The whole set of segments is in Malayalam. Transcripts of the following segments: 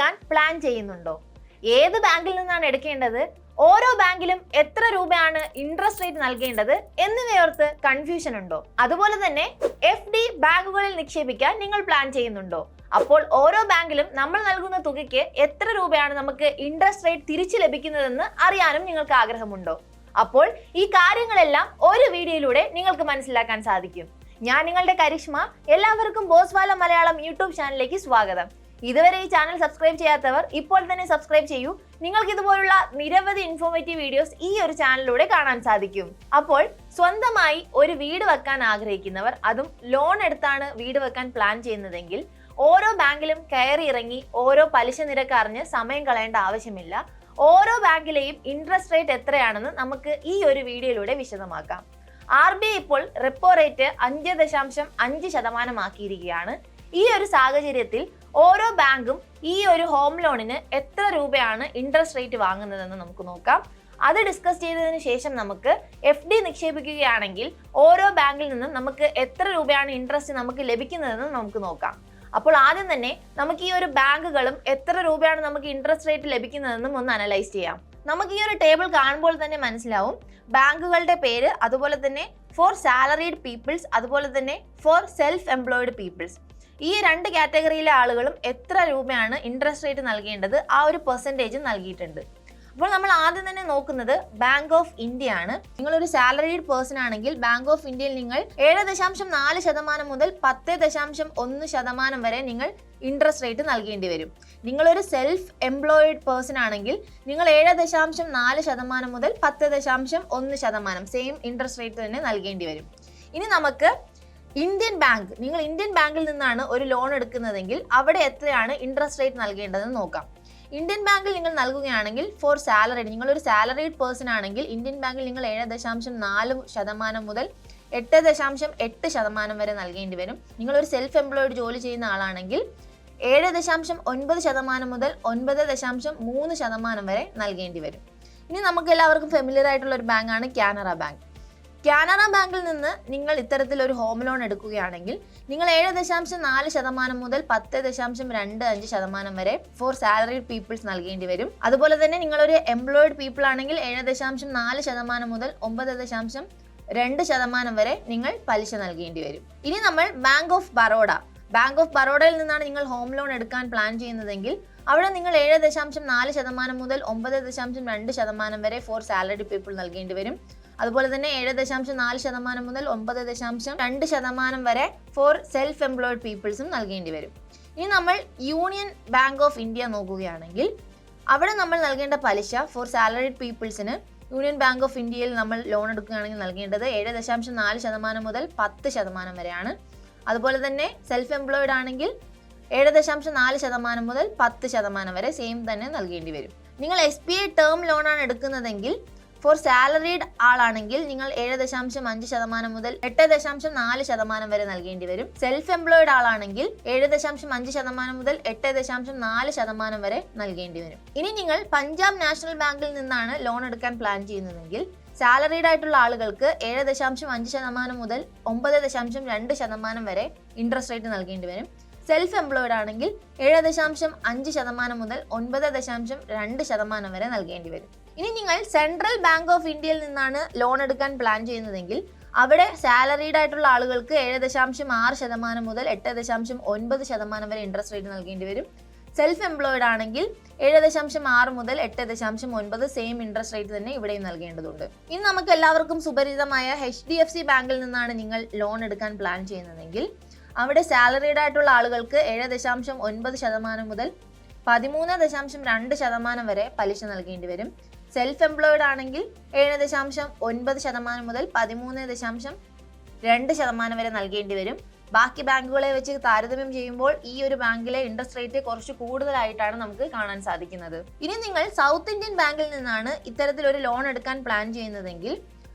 എടുക്കാൻ പ്ലാൻ ചെയ്യുന്നുണ്ടോ? ഏത് ബാങ്കിൽ നിന്നാണ് എടുക്കേണ്ടത്? ഓരോ ബാങ്കിലും എത്ര രൂപയാണ് ഇൻട്രസ്റ്റ് റേറ്റ് നൽകേണ്ടത് എന്നിവയോർത്ത് കൺഫ്യൂഷൻ ഉണ്ടോ? അതുപോലെ തന്നെ FD ബാങ്കുകളിൽ നിക്ഷേപിക്കാൻ നിങ്ങൾ പ്ലാൻ ചെയ്യുന്നുണ്ടോ? അപ്പോൾ ഓരോ ബാങ്കിലും നമ്മൾ നൽകുന്ന തുകയ്ക്ക് എത്ര രൂപയാണ് നമുക്ക് ഇൻട്രസ്റ്റ് റേറ്റ് തിരിച്ചു ലഭിക്കുന്നതെന്ന് അറിയാനും നിങ്ങൾക്ക് ആഗ്രഹമുണ്ടോ? അപ്പോൾ ഈ കാര്യങ്ങളെല്ലാം ഒരു വീഡിയോയിലൂടെ നിങ്ങൾക്ക് മനസ്സിലാക്കാൻ സാധിക്കും. ഞാൻ നിങ്ങളുടെ കരിഷ്മ. എല്ലാവർക്കും ബോസ്വാല മലയാളം യൂട്യൂബ് ചാനലിലേക്ക് സ്വാഗതം. ഇതുവരെ ഈ ചാനൽ സബ്സ്ക്രൈബ് ചെയ്യാത്തവർ ഇപ്പോൾ തന്നെ സബ്സ്ക്രൈബ് ചെയ്യൂ. നിങ്ങൾക്ക് ഇതുപോലുള്ള നിരവധി ഇൻഫോർമേറ്റീവ് വീഡിയോസ് ഈ ഒരു ചാനലിലൂടെ കാണാൻ സാധിക്കും. അപ്പോൾ സ്വന്തമായി ഒരു വീട് വെക്കാൻ ആഗ്രഹിക്കുന്നവർ, അതും ലോൺ എടുത്താണ് വീട് വെക്കാൻ പ്ലാൻ ചെയ്യുന്നതെങ്കിൽ, ഓരോ ബാങ്കിലും കയറി ഇറങ്ങി ഓരോ പലിശ നിരക്ക് അറിഞ്ഞ് സമയം കളയേണ്ട ആവശ്യമില്ല. ഓരോ ബാങ്കിലെയും ഇൻട്രസ്റ്റ് റേറ്റ് എത്രയാണെന്ന് നമുക്ക് ഈ ഒരു വീഡിയോയിലൂടെ വിശദമാക്കാം. RBI ഇപ്പോൾ റെപ്പോ റേറ്റ് 5.5% ആക്കിയിരിക്കുകയാണ്. ഈ ഒരു സാഹചര്യത്തിൽ ഓരോ ബാങ്കും ഈ ഒരു ഹോം ലോണിന് എത്ര രൂപയാണ് ഇൻട്രസ്റ്റ് റേറ്റ് വാങ്ങുന്നതെന്ന് നമുക്ക് നോക്കാം. അത് ഡിസ്കസ് ചെയ്തതിനു ശേഷം നമുക്ക് FD നിക്ഷേപിക്കുകയാണെങ്കിൽ ഓരോ ബാങ്കിൽ നിന്നും നമുക്ക് എത്ര രൂപയാണ് ഇൻട്രസ്റ്റ് നമുക്ക് ലഭിക്കുന്നതെന്ന് നമുക്ക് നോക്കാം. അപ്പോൾ ആദ്യം തന്നെ നമുക്ക് ഈ ഒരു ബാങ്കുകളും എത്ര രൂപയാണ് നമുക്ക് ഇൻട്രസ്റ്റ് റേറ്റ് ലഭിക്കുന്നതെന്നും ഒന്ന് അനലൈസ് ചെയ്യാം. നമുക്ക് ഈ ഒരു ടേബിൾ കാണുമ്പോൾ തന്നെ മനസ്സിലാവും ബാങ്കുകളുടെ പേര്, അതുപോലെ തന്നെ ഫോർ സാലറീഡ് പീപ്പിൾസ്, അതുപോലെ തന്നെ ഫോർ സെൽഫ് എംപ്ലോയിഡ് പീപ്പിൾസ്. ഈ രണ്ട് കാറ്റഗറിയിലെ ആളുകളും എത്ര രൂപയാണ് ഇൻട്രസ്റ്റ് റേറ്റ് നൽകേണ്ടത് ആ ഒരു പെർസെൻറ്റേജ് നൽകിയിട്ടുണ്ട്. അപ്പോൾ നമ്മൾ ആദ്യം തന്നെ നോക്കുന്നത് ബാങ്ക് ഓഫ് ഇന്ത്യ ആണ്. നിങ്ങളൊരു സാലറീഡ് പേഴ്സൺ ആണെങ്കിൽ ബാങ്ക് ഓഫ് ഇന്ത്യയിൽ നിങ്ങൾ 7.4% മുതൽ 10.1% വരെ നിങ്ങൾ ഇൻട്രസ്റ്റ് റേറ്റ് നൽകേണ്ടി വരും. നിങ്ങളൊരു സെൽഫ് എംപ്ലോയിഡ് പേഴ്സൺ ആണെങ്കിൽ നിങ്ങൾ 7.4% മുതൽ 10.1% സെയിം ഇൻട്രസ്റ്റ് റേറ്റ് തന്നെ നൽകേണ്ടി വരും. ഇനി നമുക്ക് ഇന്ത്യൻ ബാങ്ക്, നിങ്ങൾ ഇന്ത്യൻ ബാങ്കിൽ നിന്നാണ് ഒരു ലോൺ എടുക്കുന്നതെങ്കിൽ അവിടെ എത്രയാണ് ഇൻട്രസ്റ്റ് റേറ്റ് നൽകേണ്ടതെന്ന് നോക്കാം. ഇന്ത്യൻ ബാങ്കിൽ നിങ്ങൾ നൽകുകയാണെങ്കിൽ ഫോർ സാലറീഡ്, നിങ്ങളൊരു സാലറീഡ് പേഴ്സൺ ആണെങ്കിൽ ഇന്ത്യൻ ബാങ്കിൽ നിങ്ങൾ 7.4% മുതൽ 8.8% വരെ നൽകേണ്ടി വരും. നിങ്ങളൊരു സെൽഫ് എംപ്ലോയിഡ് ജോലി ചെയ്യുന്ന ആളാണെങ്കിൽ 7.9% മുതൽ 9.3% വരെ നൽകേണ്ടി വരും. ഇനി നമുക്ക് എല്ലാവർക്കും ഫെമിലിയർ ആയിട്ടുള്ള ഒരു ബാങ്കാണ് കാനറ ബാങ്ക്. കാനറ ബാങ്കിൽ നിന്ന് നിങ്ങൾ ഇത്തരത്തിലൊരു ഹോം ലോൺ എടുക്കുകയാണെങ്കിൽ നിങ്ങൾ 7.4% മുതൽ 10.25% വരെ ഫോർ സാലറീഡ് പീപ്പിൾസ് നൽകേണ്ടി വരും. അതുപോലെ തന്നെ നിങ്ങളൊരു എംപ്ലോയിഡ് പീപ്പിൾ ആണെങ്കിൽ 7.4% മുതൽ 9.2% വരെ നിങ്ങൾ പലിശ നൽകേണ്ടി വരും. ഇനി നമ്മൾ ബാങ്ക് ഓഫ് ബറോഡയിൽ നിന്നാണ് നിങ്ങൾ ഹോം ലോൺ എടുക്കാൻ പ്ലാൻ ചെയ്യുന്നതെങ്കിൽ അവിടെ നിങ്ങൾ 7.4% മുതൽ 9.2% വരെ ഫോർ സാലറീഡ് പീപ്പിൾ നൽകേണ്ടി വരും. അതുപോലെ തന്നെ 7.4% മുതൽ 9.2% വരെ ഫോർ സെൽഫ് എംപ്ലോയിഡ് പീപ്പിൾസും നൽകേണ്ടി വരും. ഇനി നമ്മൾ യൂണിയൻ ബാങ്ക് ഓഫ് ഇന്ത്യ നോക്കുകയാണെങ്കിൽ അവിടെ നമ്മൾ നൽകേണ്ട പലിശ ഫോർ സാലറീഡ് പീപ്പിൾസിന് യൂണിയൻ ബാങ്ക് ഓഫ് ഇന്ത്യയിൽ നമ്മൾ ലോൺ എടുക്കുകയാണെങ്കിൽ നൽകേണ്ടത് 7.4% മുതൽ 10% വരെയാണ്. അതുപോലെ തന്നെ സെൽഫ് എംപ്ലോയിഡ് ആണെങ്കിൽ 7.4% മുതൽ 10% വരെ സെയിം തന്നെ നൽകേണ്ടി വരും. നിങ്ങൾ SBI ടേം ലോണാണ് എടുക്കുന്നതെങ്കിൽ ഫോർ സാലറീഡ് ആളാണെങ്കിൽ നിങ്ങൾ 7.5% മുതൽ 8.4% വരെ നൽകേണ്ടി വരും. സെൽഫ് എംപ്ലോയിഡ് ആളാണെങ്കിൽ 7.5% മുതൽ 8.4% വരെ നൽകേണ്ടി വരും. ഇനി നിങ്ങൾ പഞ്ചാബ് നാഷണൽ ബാങ്കിൽ നിന്നാണ് ലോൺ എടുക്കാൻ പ്ലാൻ ചെയ്യുന്നതെങ്കിൽ സാലറീഡ് ആയിട്ടുള്ള ആളുകൾക്ക് 7.5% മുതൽ 9.2% വരെ ഇൻട്രസ്റ്റ് റേറ്റ് നൽകേണ്ടി വരും. സെൽഫ് എംപ്ലോയിഡ് ആണെങ്കിൽ 7.5% മുതൽ 9.2% വരെ നൽകേണ്ടി വരും. ഇനി നിങ്ങൾ സെൻട്രൽ ബാങ്ക് ഓഫ് ഇന്ത്യയിൽ നിന്നാണ് ലോൺ എടുക്കാൻ പ്ലാൻ ചെയ്യുന്നതെങ്കിൽ അവിടെ സാലറീഡ് ആയിട്ടുള്ള ആളുകൾക്ക് 7.6% മുതൽ 8.9% വരെ ഇൻട്രസ്റ്റ് റേറ്റ് നൽകേണ്ടി വരും. സെൽഫ് എംപ്ലോയിഡ് ആണെങ്കിൽ 7.6 മുതൽ 8.9 സെയിം ഇൻട്രസ്റ്റ് റേറ്റ് തന്നെ ഇവിടെയും നൽകേണ്ടതുണ്ട്. ഇനി നമുക്ക് എല്ലാവർക്കും സുപരിചിതമായ HDFC ബാങ്കിൽ നിന്നാണ് നിങ്ങൾ ലോൺ എടുക്കാൻ പ്ലാൻ ചെയ്യുന്നതെങ്കിൽ അവിടെ സാലറീഡ് ആയിട്ടുള്ള ആളുകൾക്ക് 7.9% മുതൽ 13.2% വരെ പലിശ നൽകേണ്ടി വരും. സെൽഫ് എംപ്ലോയിഡ് ആണെങ്കിൽ 7.9% മുതൽ 13.2% വരെ നൽകേണ്ടി വരും. ബാക്കി ബാങ്കുകളെ വെച്ച് താരതമ്യം ചെയ്യുമ്പോൾ ഈ ഒരു ബാങ്കിലെ ഇൻട്രസ്റ്റ് റേറ്റ് കുറച്ച് കൂടുതലായിട്ടാണ് നമുക്ക് കാണാൻ സാധിക്കുന്നത്. ഇനി നിങ്ങൾ സൗത്ത് ഇന്ത്യൻ ബാങ്കിൽ നിന്നാണ് ഇത്തരത്തിലൊരു ലോൺ എടുക്കാൻ പ്ലാൻ ചെയ്യുന്നതെങ്കിൽ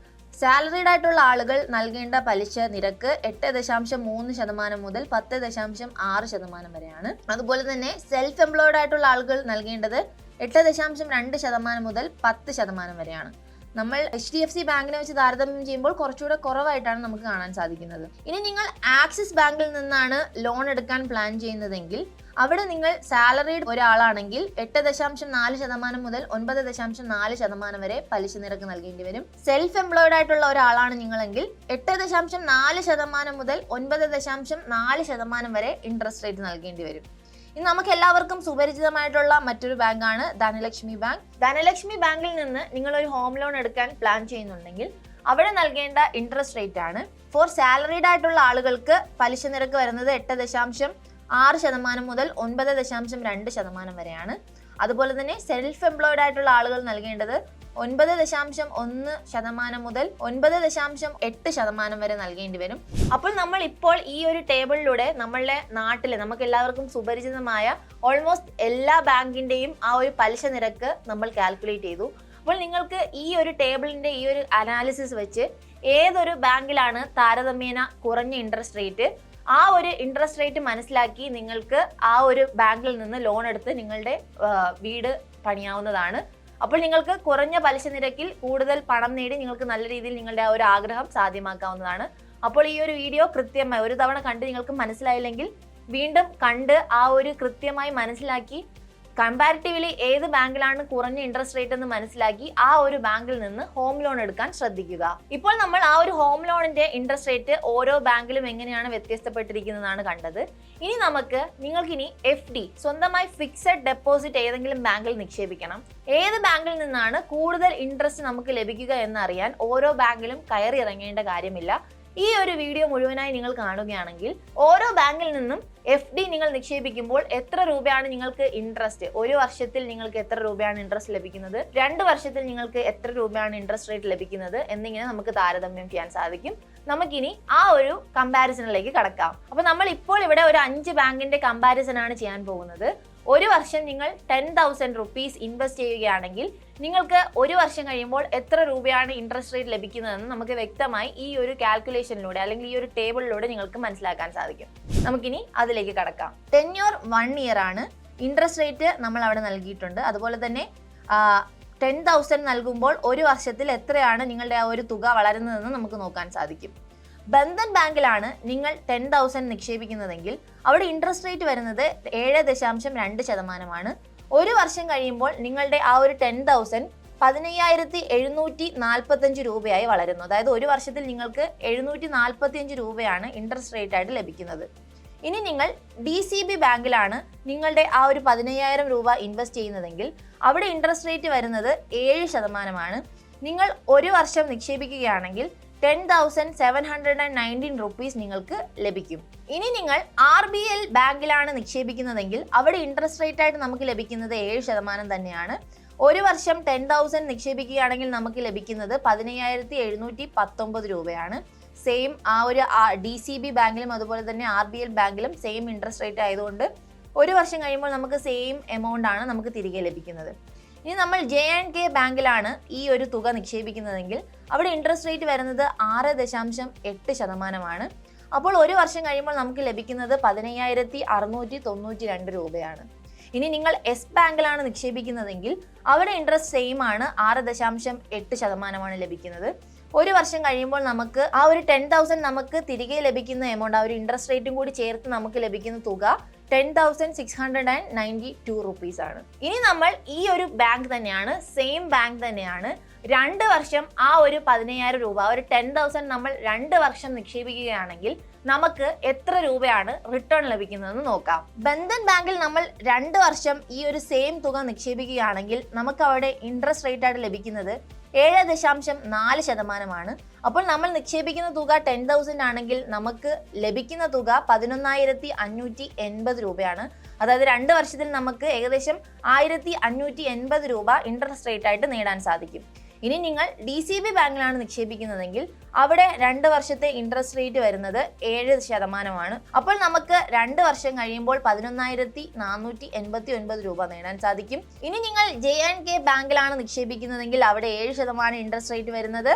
സാലറീഡ് ആയിട്ടുള്ള ആളുകൾ നൽകേണ്ട പലിശ നിരക്ക് 8.3% മുതൽ 10.6% വരെയാണ്. അതുപോലെ തന്നെ സെൽഫ് എംപ്ലോയിഡ് ആയിട്ടുള്ള ആളുകൾ നൽകേണ്ടത് 8.2% മുതൽ 10% വരെയാണ്. നമ്മൾ HDFC ബാങ്കിനെ വെച്ച് താരതമ്യം ചെയ്യുമ്പോൾ കുറച്ചുകൂടെ കുറവായിട്ടാണ് നമുക്ക് കാണാൻ സാധിക്കുന്നത്. ഇനി നിങ്ങൾ ആക്സിസ് ബാങ്കിൽ നിന്നാണ് ലോൺ എടുക്കാൻ പ്ലാൻ ചെയ്യുന്നതെങ്കിൽ അവിടെ നിങ്ങൾ സാലറീഡ് ഒരാളാണെങ്കിൽ 8.4% മുതൽ 9.4% വരെ പലിശ നിരക്ക് നൽകേണ്ടി വരും. സെൽഫ് എംപ്ലോയിഡ് ആയിട്ടുള്ള ഒരാളാണ് നിങ്ങളെങ്കിൽ 8.4% മുതൽ 9.4% വരെ ഇൻട്രസ്റ്റ് റേറ്റ് നൽകേണ്ടി വരും. ഇനി നമുക്ക് എല്ലാവർക്കും സുപരിചിതമായിട്ടുള്ള മറ്റൊരു ബാങ്കാണ് ധനലക്ഷ്മി ബാങ്ക്. ധനലക്ഷ്മി ബാങ്കിൽ നിന്ന് നിങ്ങൾ ഒരു ഹോം ലോൺ എടുക്കാൻ പ്ലാൻ ചെയ്യുന്നുണ്ടെങ്കിൽ അവിടെ നൽകേണ്ട ഇൻട്രസ്റ്റ് റേറ്റ് ആണ് ഫോർ സാലറീഡ് ആയിട്ടുള്ള ആളുകൾക്ക് പലിശ നിരക്ക് വരുന്നത് 8.6% മുതൽ 9.2% വരെയാണ്. അതുപോലെ തന്നെ സെൽഫ് എംപ്ലോയിഡ് ആയിട്ടുള്ള ആളുകൾ നൽകേണ്ടത് 9.1% മുതൽ 9.8% വരെ നൽകേണ്ടി വരും. അപ്പോൾ നമ്മൾ ഇപ്പോൾ ഈ ഒരു ടേബിളിലൂടെ നമ്മളുടെ നാട്ടിലെ നമുക്ക് എല്ലാവർക്കും സുപരിചിതമായ ഓൾമോസ്റ്റ് എല്ലാ ബാങ്കിന്റെയും ആ ഒരു പലിശ നിരക്ക് നമ്മൾ കാൽക്കുലേറ്റ് ചെയ്തു. അപ്പോൾ നിങ്ങൾക്ക് ഈ ഒരു ടേബിളിന്റെ ഈ ഒരു അനാലിസിസ് വെച്ച് ഏതൊരു ബാങ്കിലാണ് താരതമ്യേന കുറഞ്ഞ ഇൻട്രസ്റ്റ് റേറ്റ്, ആ ഒരു ഇൻട്രസ്റ്റ് റേറ്റ് മനസ്സിലാക്കി നിങ്ങൾക്ക് ആ ഒരു ബാങ്കിൽ നിന്ന് ലോൺ എടുത്ത് നിങ്ങളുടെ വീട് പണിയാവുന്നതാണ്. അപ്പോൾ നിങ്ങൾക്ക് കുറഞ്ഞ പലിശ നിരക്കിൽ കൂടുതൽ പണം നേടി നിങ്ങൾക്ക് നല്ല രീതിയിൽ നിങ്ങളുടെ ആ ഒരു ആഗ്രഹം സാധ്യമാക്കാവുന്നതാണ്. അപ്പോൾ ഈ ഒരു വീഡിയോ കൃത്യമായി ഒരു തവണ കണ്ട് നിങ്ങൾക്ക് മനസ്സിലായില്ലെങ്കിൽ വീണ്ടും കണ്ട് ആ ഒരു കൃത്യമായി മനസ്സിലാക്കി കമ്പാരിറ്റീവ്ലി ഏത് ബാങ്കിലാണ് കുറഞ്ഞ ഇൻട്രസ്റ്റ് റേറ്റ് എന്ന് മനസ്സിലാക്കി ആ ഒരു ബാങ്കിൽ നിന്ന് ഹോം ലോൺ എടുക്കാൻ ശ്രദ്ധിക്കുക. ഇപ്പോൾ നമ്മൾ ആ ഒരു ഹോം ലോണിന്റെ ഇൻട്രസ്റ്റ് റേറ്റ് ഓരോ ബാങ്കിലും എങ്ങനെയാണ് വ്യത്യസ്തപ്പെട്ടിരിക്കുന്നതാണ് കണ്ടത്. ഇനി നിങ്ങൾക്കിനി FD സ്വന്തമായി ഫിക്സഡ് ഡെപ്പോസിറ്റ് ഏതെങ്കിലും ബാങ്കിൽ നിക്ഷേപിക്കണം. ഏത് ബാങ്കിൽ നിന്നാണ് കൂടുതൽ ഇൻട്രസ്റ്റ് നമുക്ക് ലഭിക്കുക എന്നറിയാൻ ഓരോ ബാങ്കിലും കയറി ഇറങ്ങേണ്ട കാര്യമില്ല. ഈ ഒരു വീഡിയോ മുഴുവനായി നിങ്ങൾ കാണുകയാണെങ്കിൽ ഓരോ ബാങ്കിൽ നിന്നും FD നിങ്ങൾ നിക്ഷേപിക്കുമ്പോൾ എത്ര രൂപയാണ് നിങ്ങൾക്ക് ഇൻട്രസ്റ്റ്, ഒരു വർഷത്തിൽ നിങ്ങൾക്ക് എത്ര രൂപയാണ് ഇൻട്രസ്റ്റ് ലഭിക്കുന്നത്, 2 വർഷത്തിൽ നിങ്ങൾക്ക് എത്ര രൂപയാണ് ഇൻട്രസ്റ്റ് റേറ്റ് ലഭിക്കുന്നത് എന്നിങ്ങനെ നമുക്ക് താരതമ്യം ചെയ്യാൻ സാധിക്കും. നമുക്കിനി ആ ഒരു കമ്പാരിസണിലേക്ക് കടക്കാം. അപ്പൊ നമ്മൾ ഇപ്പോൾ ഇവിടെ ഒരു 5 ബാങ്കിന്റെ കമ്പാരിസൺ ആണ് ചെയ്യാൻ പോകുന്നത്. ഒരു വർഷം നിങ്ങൾ 10,000 rupees ഇൻവെസ്റ്റ് ചെയ്യുകയാണെങ്കിൽ നിങ്ങൾക്ക് ഒരു വർഷം കഴിയുമ്പോൾ എത്ര രൂപയാണ് ഇൻട്രസ്റ്റ് റേറ്റ് ലഭിക്കുന്നതെന്ന് നമുക്ക് വ്യക്തമായി ഈ ഒരു കാൽക്കുലേഷനിലൂടെ അല്ലെങ്കിൽ ഈ ഒരു ടേബിളിലൂടെ നിങ്ങൾക്ക് മനസ്സിലാക്കാൻ സാധിക്കും. നമുക്കിനി അതിലേക്ക് കടക്കാം. ടെന്യൂർ 1 year ആണ്. ഇൻട്രസ്റ്റ് റേറ്റ് നമ്മൾ അവിടെ നൽകിയിട്ടുണ്ട്. അതുപോലെ തന്നെ 10,000 നൽകുമ്പോൾ ഒരു വർഷത്തിൽ എത്രയാണ് നിങ്ങളുടെ ആ ഒരു തുക വളരുന്നതെന്ന് നമുക്ക് നോക്കാൻ സാധിക്കും. ബന്ധൻ ബാങ്കിലാണ് നിങ്ങൾ 10,000 നിക്ഷേപിക്കുന്നതെങ്കിൽ അവിടെ ഇൻട്രസ്റ്റ് റേറ്റ് വരുന്നത് 7.2%. ഒരു വർഷം കഴിയുമ്പോൾ നിങ്ങളുടെ ആ ഒരു 10,000 15,745 രൂപയായി വളരുന്നു. അതായത് ഒരു വർഷത്തിൽ നിങ്ങൾക്ക് 745 രൂപയാണ് ഇൻട്രസ്റ്റ് റേറ്റ് ആയിട്ട് ലഭിക്കുന്നത്. ഇനി നിങ്ങൾ DCB ബാങ്കിലാണ് നിങ്ങളുടെ ആ ഒരു 15,000 രൂപ ഇൻവെസ്റ്റ് ചെയ്യുന്നതെങ്കിൽ അവിടെ ഇൻട്രസ്റ്റ് റേറ്റ് വരുന്നത് 7%. നിങ്ങൾ ഒരു വർഷം നിക്ഷേപിക്കുകയാണെങ്കിൽ 10,719 rupees നിങ്ങൾക്ക് ലഭിക്കും. ഇനി നിങ്ങൾ RBL ബാങ്കിലാണ് നിക്ഷേപിക്കുന്നതെങ്കിൽ അവിടെ ഇൻട്രസ്റ്റ് റേറ്റ് ആയിട്ട് നമുക്ക് ലഭിക്കുന്നത് 7% തന്നെയാണ്. ഒരു വർഷം 10,000 നിക്ഷേപിക്കുകയാണെങ്കിൽ നമുക്ക് ലഭിക്കുന്നത് 15,719 രൂപയാണ്. സെയിം ആ ഒരു DCB ബാങ്കിലും അതുപോലെ തന്നെ RBL ബാങ്കിലും സെയിം ഇൻട്രസ്റ്റ് റേറ്റ് ആയതുകൊണ്ട് ഒരു വർഷം കഴിയുമ്പോൾ നമുക്ക് സെയിം എമൗണ്ട് ആണ് നമുക്ക് തിരികെ ലഭിക്കുന്നത്. ഇനി നമ്മൾ J&K ബാങ്കിലാണ് ഈ ഒരു തുക നിക്ഷേപിക്കുന്നതെങ്കിൽ അവിടെ ഇൻട്രസ്റ്റ് റേറ്റ് വരുന്നത് 6.8%. അപ്പോൾ ഒരു വർഷം കഴിയുമ്പോൾ നമുക്ക് ലഭിക്കുന്നത് 15,692 രൂപയാണ്. ഇനി നിങ്ങൾ S ബാങ്കിലാണ് നിക്ഷേപിക്കുന്നതെങ്കിൽ അവിടെ ഇൻട്രസ്റ്റ് സെയിം ആണ്, 6.8% ലഭിക്കുന്നത്. ഒരു വർഷം കഴിയുമ്പോൾ നമുക്ക് ആ ഒരു 10,000 നമുക്ക് തിരികെ ലഭിക്കുന്ന എമൗണ്ട്, ആ ഒരു ഇൻട്രസ്റ്റ് റേറ്റും കൂടി ചേർത്ത് നമുക്ക് ലഭിക്കുന്ന തുക 10,692 rupees ആണ്. ഇനി നമ്മൾ ഈ ഒരു ബാങ്ക് തന്നെയാണ്, സെയിം ബാങ്ക് തന്നെയാണ് 2 വർഷം ആ ഒരു 15,000 രൂപ, ഒരു 10,000 നമ്മൾ 2 വർഷം നിക്ഷേപിക്കുകയാണെങ്കിൽ നമുക്ക് എത്ര രൂപയാണ് റിട്ടേൺ ലഭിക്കുന്നതെന്ന് നോക്കാം. ബന്ധൻ ബാങ്കിൽ നമ്മൾ 2 വർഷം ഈ ഒരു സെയിം തുക നിക്ഷേപിക്കുകയാണെങ്കിൽ നമുക്ക് അവിടെ ഇൻട്രസ്റ്റ് റേറ്റ് ആയിട്ട് ലഭിക്കുന്നത് 7.4%. അപ്പോൾ നമ്മൾ നിക്ഷേപിക്കുന്ന തുക 10,000 ആണെങ്കിൽ നമുക്ക് ലഭിക്കുന്ന തുക 11,580 രൂപയാണ്. അതായത് 2 വർഷത്തിൽ നമുക്ക് ഏകദേശം 1,580 രൂപ ഇൻട്രസ്റ്റ് റേറ്റ് ആയിട്ട് നേടാൻ സാധിക്കും. ഇനി നിങ്ങൾ DCB ബാങ്കിലാണ് നിക്ഷേപിക്കുന്നതെങ്കിൽ അവിടെ 2 വർഷത്തെ ഇൻട്രസ്റ്റ് റേറ്റ് വരുന്നത് 7%. അപ്പോൾ നമുക്ക് 2 വർഷം കഴിയുമ്പോൾ 11,489 രൂപ നേടാൻ സാധിക്കും. ഇനി നിങ്ങൾ J&K ബാങ്കിലാണ് നിക്ഷേപിക്കുന്നതെങ്കിൽ അവിടെ 7% ഇൻട്രസ്റ്റ് റേറ്റ് വരുന്നത്.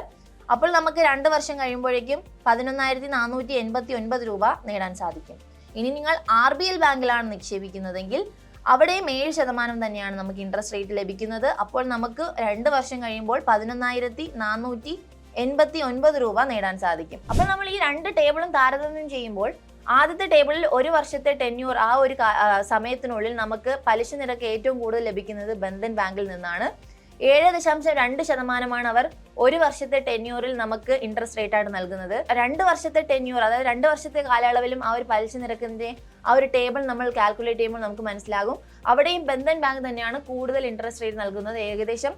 അപ്പോൾ നമുക്ക് 2 വർഷം കഴിയുമ്പോഴേക്കും 11,489 രൂപ നേടാൻ സാധിക്കും. ഇനി നിങ്ങൾ RBL ബാങ്കിലാണ് നിക്ഷേപിക്കുന്നതെങ്കിൽ അവിടെയും 7% തന്നെയാണ് നമുക്ക് ഇൻട്രസ്റ്റ് റേറ്റ് ലഭിക്കുന്നത്. അപ്പോൾ നമുക്ക് 2 വർഷം കഴിയുമ്പോൾ 11,489 രൂപ നേടാൻ സാധിക്കും. അപ്പോൾ നമ്മൾ ഈ 2 ടേബിളും താരതമ്യം ചെയ്യുമ്പോൾ ആദ്യത്തെ ടേബിളിൽ 1 വർഷത്തെ ടെന്യൂർ ആ ഒരു സമയത്തിനുള്ളിൽ നമുക്ക് പലിശ നിരക്ക് ഏറ്റവും കൂടുതൽ ലഭിക്കുന്നത് ബന്ധൻ ബാങ്കിൽ നിന്നാണ്. 7.2% അവർ 1 വർഷത്തെ ടെന്യൂറിൽ നമുക്ക് ഇൻട്രസ്റ്റ് റേറ്റ് ആയിട്ട് നൽകുന്നത്. 2 വർഷത്തെ ടെന്യൂർ, അതായത് 2 വർഷത്തെ കാലയളവിലും ആ ഒരു പലിശ നിരക്കിന്റെ ആ ഒരു ടേബിൾ നമ്മൾ കാൽക്കുലേറ്റ് ചെയ്യുമ്പോൾ നമുക്ക് മനസ്സിലാകും അവിടെയും ബന്ധൻ ബാങ്ക് തന്നെയാണ് കൂടുതൽ ഇൻട്രസ്റ്റ് റേറ്റ് നൽകുന്നത്. ഏകദേശം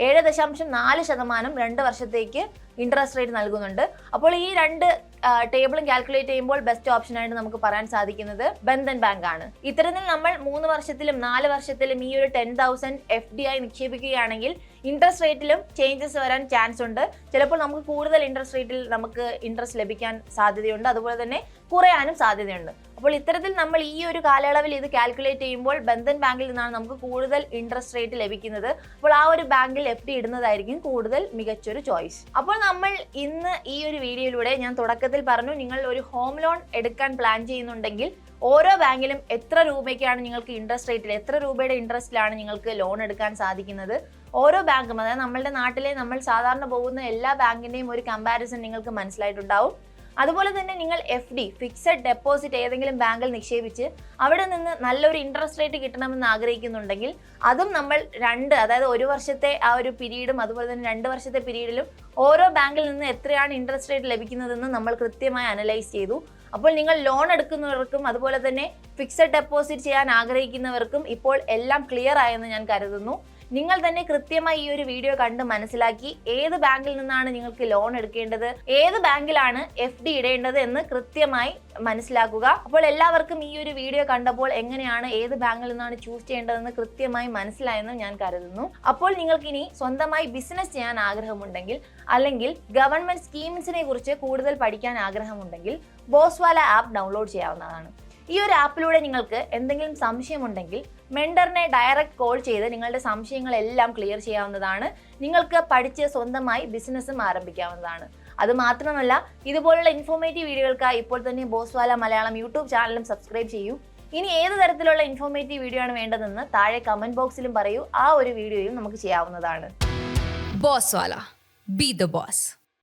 7.4% 2 വർഷത്തേക്ക് ഇൻട്രസ്റ്റ് റേറ്റ് നൽകുന്നുണ്ട്. അപ്പോൾ ഈ 2 ടേബിളും കാൽക്കുലേറ്റ് ചെയ്യുമ്പോൾ ബെസ്റ്റ് ഓപ്ഷൻ ആയിട്ട് നമുക്ക് പറയാൻ സാധിക്കുന്നത് ബന്ധൻ ബാങ്ക് ആണ്. ഇത്തരത്തിൽ നമ്മൾ 3 വർഷത്തിലും 4 വർഷത്തിലും ഈ ഒരു 10,000 FDI നിക്ഷേപിക്കുകയാണെങ്കിൽ ഇൻട്രസ്റ്റ് റേറ്റിലും ചേഞ്ചസ് വരാൻ ചാൻസ് ഉണ്ട്. ചിലപ്പോൾ നമുക്ക് കൂടുതൽ ഇൻട്രസ്റ്റ് റേറ്റിൽ നമുക്ക് ഇൻട്രസ്റ്റ് ലഭിക്കാൻ സാധ്യതയുണ്ട്, അതുപോലെ തന്നെ കുറയാനും സാധ്യതയുണ്ട്. അപ്പോൾ ഇത്തരത്തിൽ നമ്മൾ ഈ ഒരു കാലയളവിൽ ഇത് കാൽക്കുലേറ്റ് ചെയ്യുമ്പോൾ ബന്ധൻ ബാങ്കിൽ നിന്നാണ് നമുക്ക് കൂടുതൽ ഇൻട്രസ്റ്റ് റേറ്റ് ലഭിക്കുന്നത്. അപ്പോൾ ആ ഒരു ബാങ്കിൽ FD ഇടുന്നതായിരിക്കും കൂടുതൽ മികച്ചൊരു ചോയ്സ്. അപ്പോൾ നമ്മൾ ഇന്ന് ഈ ഒരു വീഡിയോയിലൂടെ ഞാൻ തുടക്കത്തിൽ പറഞ്ഞു, നിങ്ങൾ ഒരു ഹോം ലോൺ എടുക്കാൻ പ്ലാൻ ചെയ്യുന്നുണ്ടെങ്കിൽ ഓരോ ബാങ്കിലും എത്ര രൂപയ്ക്കാണ് നിങ്ങൾക്ക് ഇൻട്രസ്റ്റ് റേറ്റിൽ, എത്ര രൂപയുടെ ഇൻട്രസ്റ്റിലാണ് നിങ്ങൾക്ക് ലോൺ എടുക്കാൻ സാധിക്കുന്നത്. ഓരോ ബാങ്കും, അതായത് നമ്മളുടെ നാട്ടിലെ നമ്മൾ സാധാരണ പോകുന്ന എല്ലാ ബാങ്കിന്റെയും ഒരു കമ്പാരിസൺ നിങ്ങൾക്ക് മനസ്സിലായിട്ടുണ്ടാവും. അതുപോലെ തന്നെ നിങ്ങൾ FD ഫിക്സഡ് ഡെപ്പോസിറ്റ് ഏതെങ്കിലും ബാങ്കിൽ നിക്ഷേപിച്ച് അവിടെ നിന്ന് നല്ലൊരു ഇൻട്രസ്റ്റ് റേറ്റ് കിട്ടണമെന്ന് ആഗ്രഹിക്കുന്നുണ്ടെങ്കിൽ അതും നമ്മൾ അതായത് 1 വർഷത്തെ ആ ഒരു പീരീഡും അതുപോലെ തന്നെ 2 വർഷത്തെ പീരീഡിലും ഓരോ ബാങ്കിൽ നിന്ന് എത്രയാണ് ഇൻട്രസ്റ്റ് റേറ്റ് ലഭിക്കുന്നതെന്ന് നമ്മൾ കൃത്യമായി അനലൈസ് ചെയ്തു. അപ്പോൾ നിങ്ങൾ ലോൺ എടുക്കുന്നവർക്കും അതുപോലെ തന്നെ ഫിക്സഡ് ഡെപ്പോസിറ്റ് ചെയ്യാൻ ആഗ്രഹിക്കുന്നവർക്കും ഇപ്പോൾ എല്ലാം ക്ലിയർ ആയെന്ന് ഞാൻ കരുതുന്നു. നിങ്ങൾ തന്നെ കൃത്യമായി ഈ ഒരു വീഡിയോ കണ്ട് മനസ്സിലാക്കി ഏത് ബാങ്കിൽ നിന്നാണ് നിങ്ങൾക്ക് ലോൺ എടുക്കേണ്ടത്, ഏത് ബാങ്കിലാണ് FD ഇടേണ്ടത് എന്ന് കൃത്യമായി മനസ്സിലാക്കുക. അപ്പോൾ എല്ലാവർക്കും ഈ ഒരു വീഡിയോ കണ്ടപ്പോൾ എങ്ങനെയാണ് ഏത് ബാങ്കിൽ നിന്നാണ് ചൂസ് ചെയ്യേണ്ടതെന്ന് കൃത്യമായി മനസ്സിലായെന്ന് ഞാൻ കരുതുന്നു. അപ്പോൾ നിങ്ങൾക്ക് ഇനി സ്വന്തമായി ബിസിനസ് ചെയ്യാൻ ആഗ്രഹമുണ്ടെങ്കിൽ അല്ലെങ്കിൽ ഗവൺമെന്റ് സ്കീംസിനെ കുറിച്ച് കൂടുതൽ പഠിക്കാൻ ആഗ്രഹമുണ്ടെങ്കിൽ ബോസ്വാല ആപ്പ് ഡൗൺലോഡ് ചെയ്യാവുന്നതാണ്. ഈ ഒരു ആപ്പിലൂടെ നിങ്ങൾക്ക് എന്തെങ്കിലും സംശയമുണ്ടെങ്കിൽ മെന്ററിനെ ഡയറക്റ്റ് കോൾ ചെയ്ത് നിങ്ങളുടെ സംശയങ്ങളെല്ലാം ക്ലിയർ ചെയ്യാവുന്നതാണ്. നിങ്ങൾക്ക് പഠിച്ച് സ്വന്തമായി ബിസിനസ്സും ആരംഭിക്കാവുന്നതാണ്. അത് മാത്രമല്ല, ഇതുപോലുള്ള ഇൻഫോർമേറ്റീവ് വീഡിയോകൾക്കായി ഇപ്പോൾ തന്നെ ബോസ്വാല മലയാളം യൂട്യൂബ് ചാനലും സബ്സ്ക്രൈബ് ചെയ്യൂ. ഇനി ഏത് തരത്തിലുള്ള ഇൻഫോർമേറ്റീവ് വീഡിയോ ആണ് വേണ്ടതെന്ന് താഴെ കമന്റ് ബോക്സിലും പറയൂ. ആ ഒരു വീഡിയോയും നമുക്ക് ചെയ്യാവുന്നതാണ്. ബോസ്വാല, ബി ദ ബോസ്.